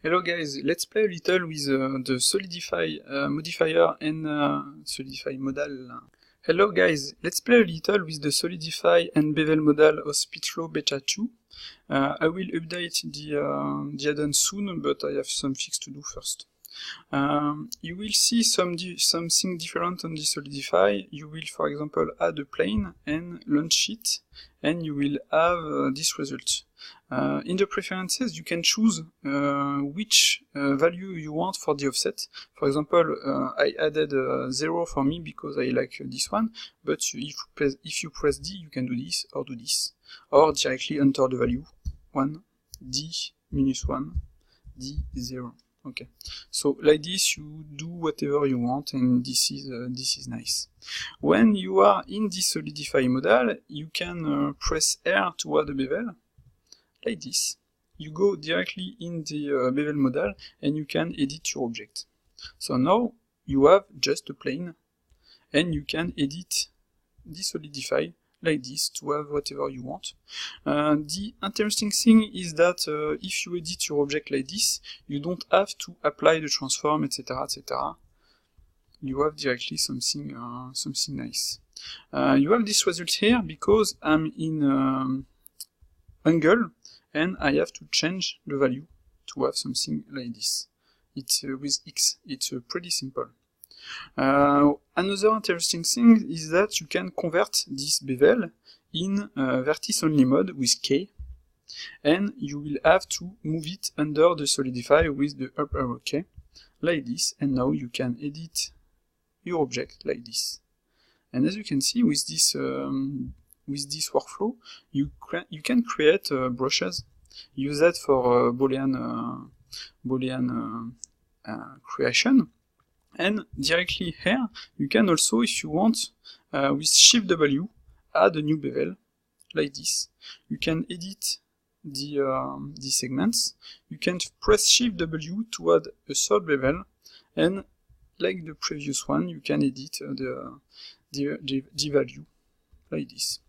Hello guys, let's play a little with the Solidify modifier and Solidify modal. Hello guys, let's play a little with the Solidify and Bevel modal of SpeechFlow Beta 2. I will update the add-on soon, but I have some fix to do first. You will see something different on the Solidify. You will, for example, add a plane and launch it, and you will have this result. In the preferences, you can choose which value you want for the offset. For example, I added 0 for me because I like this one, but if you press D, you can do this, or directly enter the value 1, D, -1, D, 0. Okay, so like this you do whatever you want, and this is nice. When you are in the Solidify modal, you can press R to add a bevel, like this. You go directly in the bevel modal and you can edit your object. So now you have just a plane, and you can edit the Solidify like this to have whatever you want. The interesting thing is that if you edit your object like this, you don't have to apply the transform, etc., etc. You have directly something nice. You have this result here because I'm in angle, and I have to change the value to have something like this. It's with X. It's pretty simple. Another interesting thing is that you can convert this bevel in vertex only mode with K, and you will have to move it under the Solidify with the up arrow key, like this, and now you can edit your object like this. And as you can see, with this workflow, you can create brushes. Use that for Boolean creation. And directly here, you can also, if you want, with Shift W, add a new bevel, like this. You can edit the segments. You can press Shift W to add a third bevel, and like the previous one, you can edit the value, like this.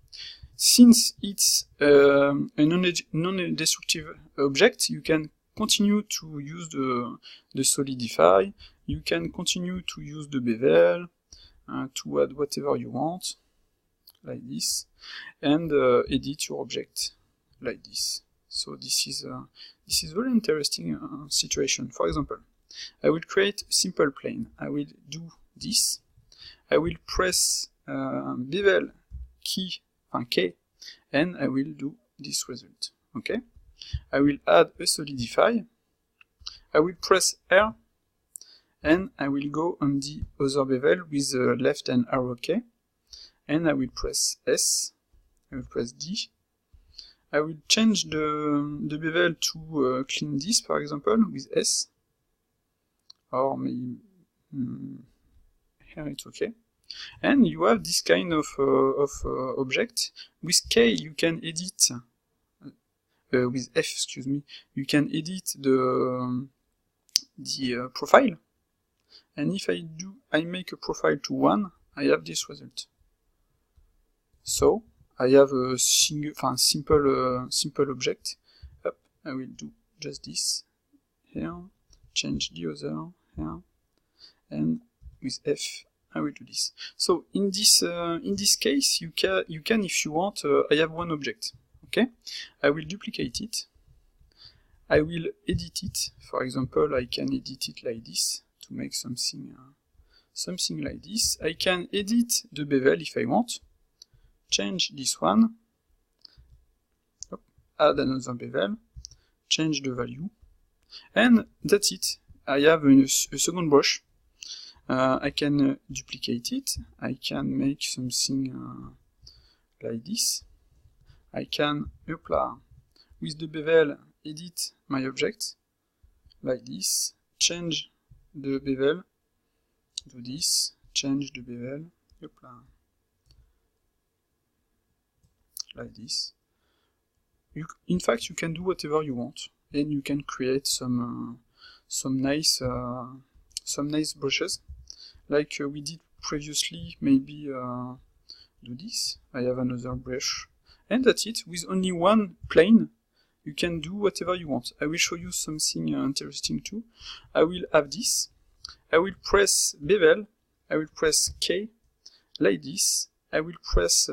Since it's a non-destructive object, you can continue to use the Solidify. You can continue to use the bevel to add whatever you want, like this, and edit your object like this. So this is very interesting situation. For example, I will create a simple plane. I will do this. I will press bevel key, K, and I will do this result. Okay. I will add a Solidify. I will press R, and I will go on the other bevel with the left hand arrow key, and I will press S, I will press D. I will change the bevel to clean this, for example, with S, or maybe here it's okay. And you have this kind of object. With K you can edit, with F, excuse me, you can edit the profile. And if I make a profile to 1, I have this result. So I have a simple object. Up, I will do just this here, change the other here, and with F I will do this. So in this case, you can if you want. I have one object. Okay, I will duplicate it. I will edit it. For example, I can edit it like this to make something like this. I can edit the bevel if I want. Change this one. Add another bevel. Change the value, and that's it. I have a second brush. I can duplicate it. I can make something like this. I can with the bevel edit my object like this, change the bevel, do this, change the bevel, like this. In fact, you can do whatever you want, and you can create some nice brushes, like we did previously. Maybe do this. I have another brush. And that's it. With only one plane, you can do whatever you want. I will show you something interesting too. I will have this. I will press bevel. I will press K like this. I will press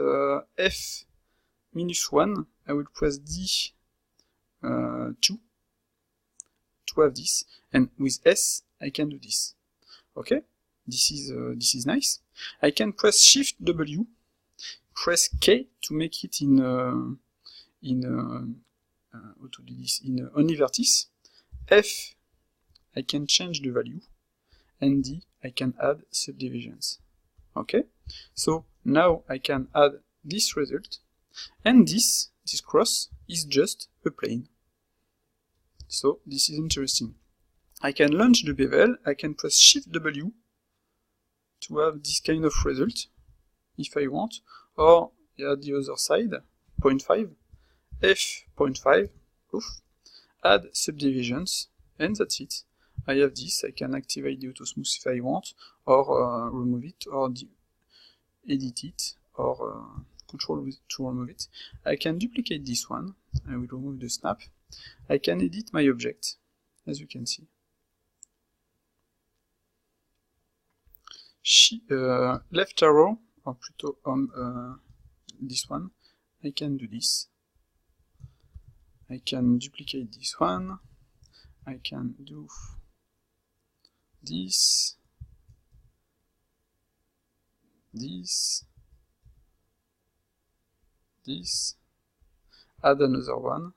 F-1. I will press D 2 to have this. And with S, I can do this. Okay? This is nice. I can press Shift W, press K to make it in how to do this in only vertice. F, I can change the value, and D, I can add subdivisions. Okay, so now I can add this result, and this cross is just a plane. So this is interesting. I can launch the bevel. I can press Shift W to have this kind of result, if I want, or at the other side, 0.5, F.5, oof, add subdivisions, and that's it. I have this. I can activate the auto smooth if I want, or remove it, or edit it, or control to remove it. I can duplicate this one. I will remove the snap. I can edit my object, as you can see. Left arrow, or plutôt this one, I can do this. I can duplicate this one. I can do this, add another one,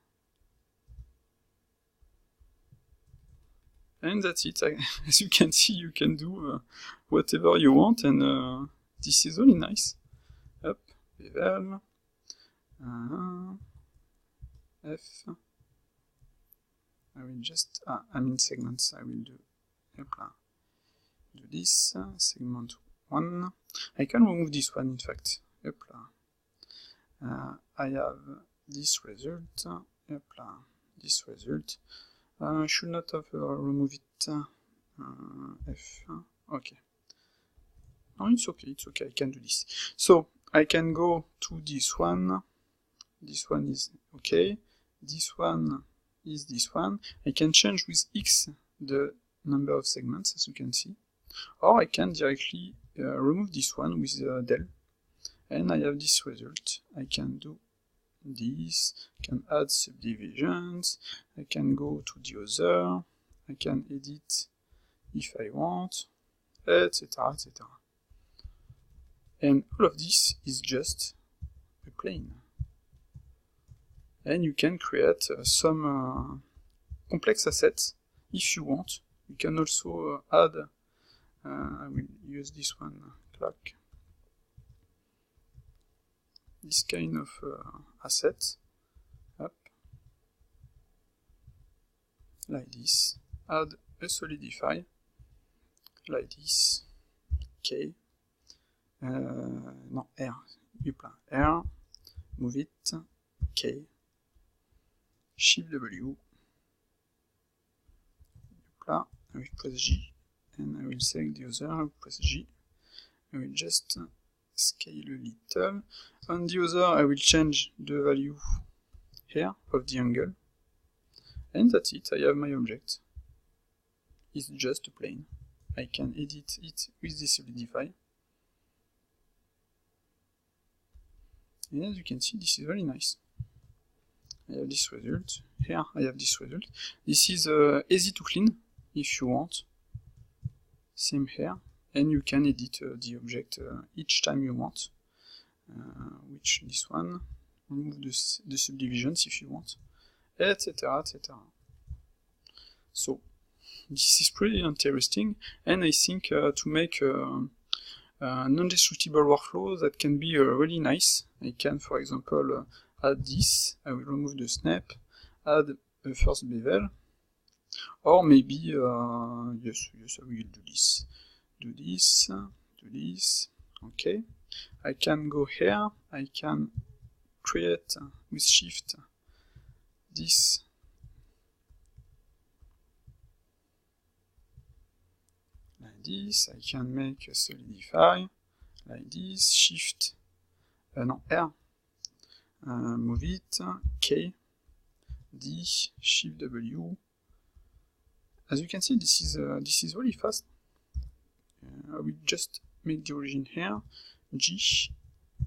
and that's it. As you can see, you can do whatever you want, and this is really nice. Up, bevel, F. I will just, I'm in segments. I will do this, segment 1. I can remove this one, in fact. I have this result, this result. I should not have removed it. F. Okay. No, it's okay, I can do this. So, I can go to this one. This one is okay. This one is this one. I can change with X the number of segments, as you can see. Or I can directly remove this one with del. And I have this result. I can do this, I can add subdivisions, I can go to the other, I can edit if I want, etc, etc. And all of this is just a plane. And you can create some complex assets if you want. You can also add, I will use this one, clock, this kind of asset, up, like this, add a solidify, like this, K, no, R, R, move it, K, Shift W, I will press G, and I will select the other, I will press G, I will just scale a little. On the other, I will change the value here of the angle, and that's it. I have my object. It's just a plane. I can edit it with the solidify, and as you can see, this is very nice. I have this result. Here I have this result. This is easy to clean if you want. Same here. And you can edit the object each time you want. Which this one, remove the subdivisions if you want, etc, etc. So this is pretty interesting, and I think to make a non-destructible workflow that can be really nice. I can, for example, add this. I will remove the snap, add a first bevel, or maybe yes, I will do this. Do this, okay. I can go here, I can create with Shift this, like this. I can make a solidify, like this, Shift, no, R, move it, K, D, Shift W. As you can see, this is really fast. I will just make the origin here. G,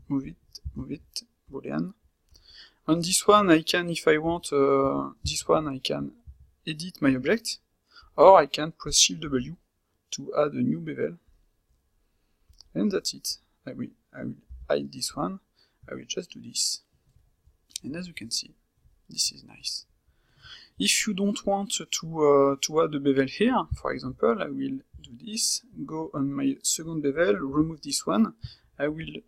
move it, Boolean. On this one, I can, if I want this one, I can edit my object, or I can press Shift W to add a new bevel, and that's it. I will hide this one. I will just do this, and as you can see, this is nice. If you don't want to add a bevel here, for example, I will do this, go on my second bevel, remove this one, I will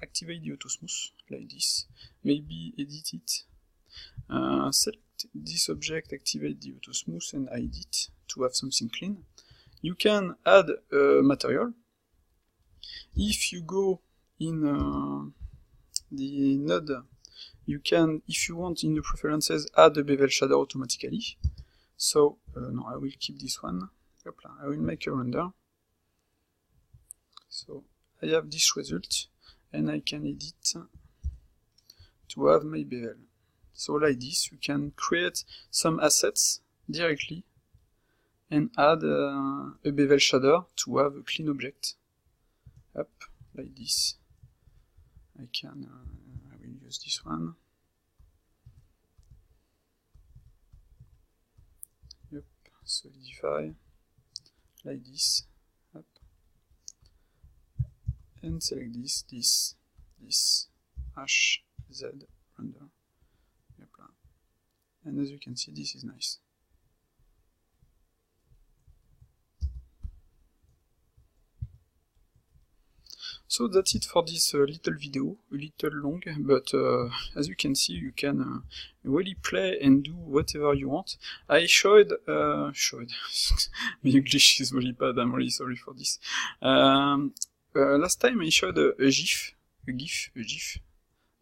activate the auto smooth like this, maybe edit it, select this object, activate the auto smooth and hide it to have something clean. You can add material. If you go in the node, you can, if you want, in the preferences, add a bevel shader automatically. So, no, I will keep this one. I will make a render. So, I have this result, and I can edit to have my bevel. So, like this, you can create some assets directly and add a bevel shader to have a clean object. Up, like this. I will use this one. Yep, solidify, like this. Up. And select this, H, Z, render. Yep. And as you can see, this is nice. So that's it for this little video, a little long, but as you can see, you can really play and do whatever you want. I showed, my English is really bad, I'm really sorry for this. Last time I showed a GIF,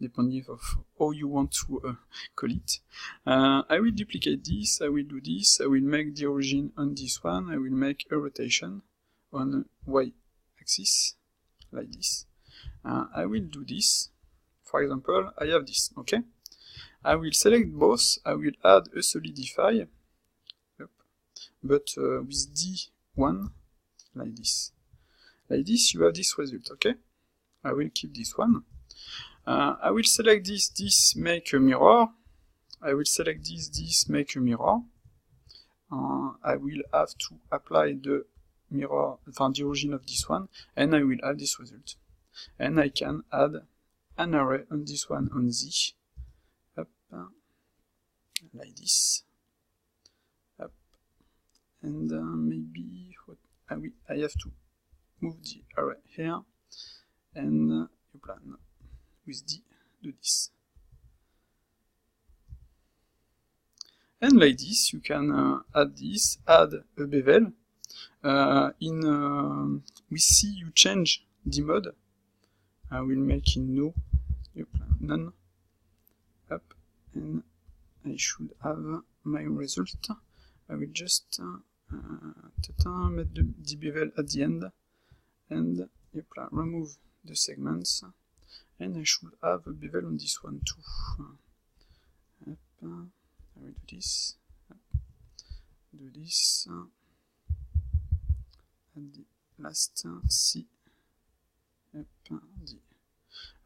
depending of how you want to call it. I will duplicate this, I will do this, I will make the origin on this one, I will make a rotation on Y-axis. Like this. I will do this. For example, I have this, okay? I will select both, I will add a solidify, but with D1, like this. Like this, you have this result, okay? I will keep this one. I will select this make a mirror. I will select this make a mirror. I will have to apply the mirror, the origin of this one, and I will add this result. And I can add an array on this one on Z, up, like this, up, and maybe what I have to move the array here, and with D, do this. And like this, you can add this, add a bevel. We see you change the mode. I will make in no, none, up, and I should have my result. I will just make the bevel at the end, and remove the segments, and I should have a bevel on this one too. I will do this, at the last C, D.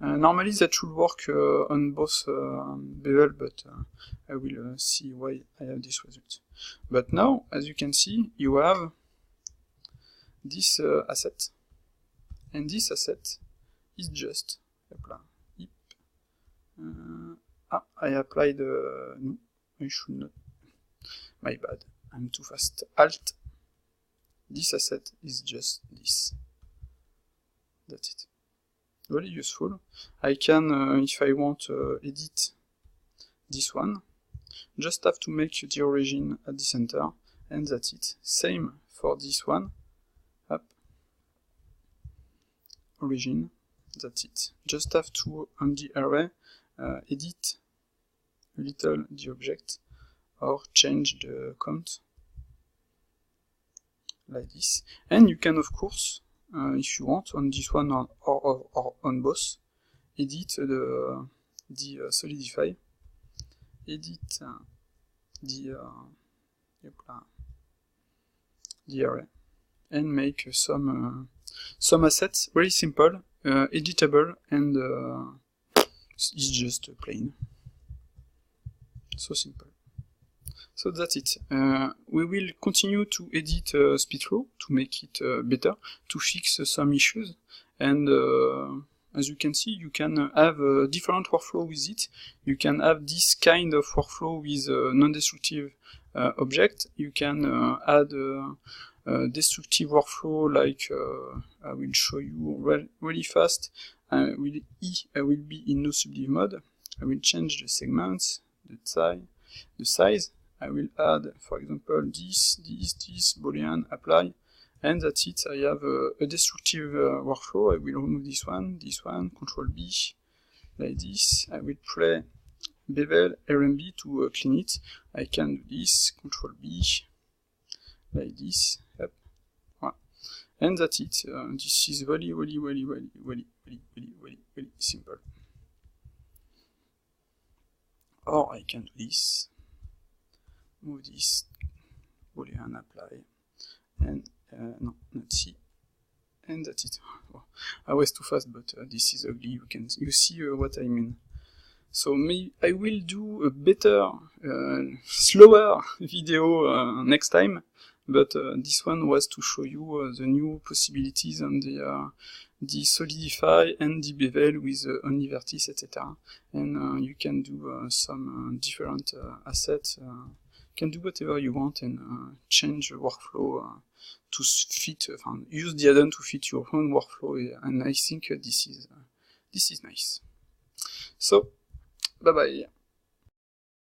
Normally that should work on both bevel, but I will see why I have this result. But now, as you can see, you have this asset, and this asset is just I applied no, I should not, my bad, I'm too fast. Alt. This asset is just this. That's it. Very useful. I can, if I want, edit this one. Just have to make the origin at the center, and that's it. Same for this one. Up. Origin. That's it. Just have to, on the array, edit a little the object, or change the count. Like this, and you can of course, if you want, on this one or on both, edit the solidify, edit the array and make some assets, very simple, editable, and it's just plain. So simple. So that's it. We will continue to edit SpeedFlow to make it better, to fix some issues, and as you can see, you can have a different workflow with it. You can have this kind of workflow with non-destructive object. You can add a destructive workflow, like I will show you really fast. I will be in no subdiv mode. I will change the segments, the size. I will add, for example, this, Boolean, apply, and that's it. I have a destructive workflow. I will remove this one, Control B, like this. I will play bevel RMB to clean it. I can do this, Control B, like this, yep. Voilà. And that's it. This is very simple. Or I can do this, move this, Boolean, apply, and no, not C, and that's it. Oh, I was too fast, but this is ugly. You see what I mean. So I will do a better, slower video next time, but this one was to show you the new possibilities on the Solidify and the bevel with only vertices, etc. And you can do some different assets. Can do whatever you want and change the workflow to fit, use the add-on to fit your own workflow, and I think this is nice. So, bye bye.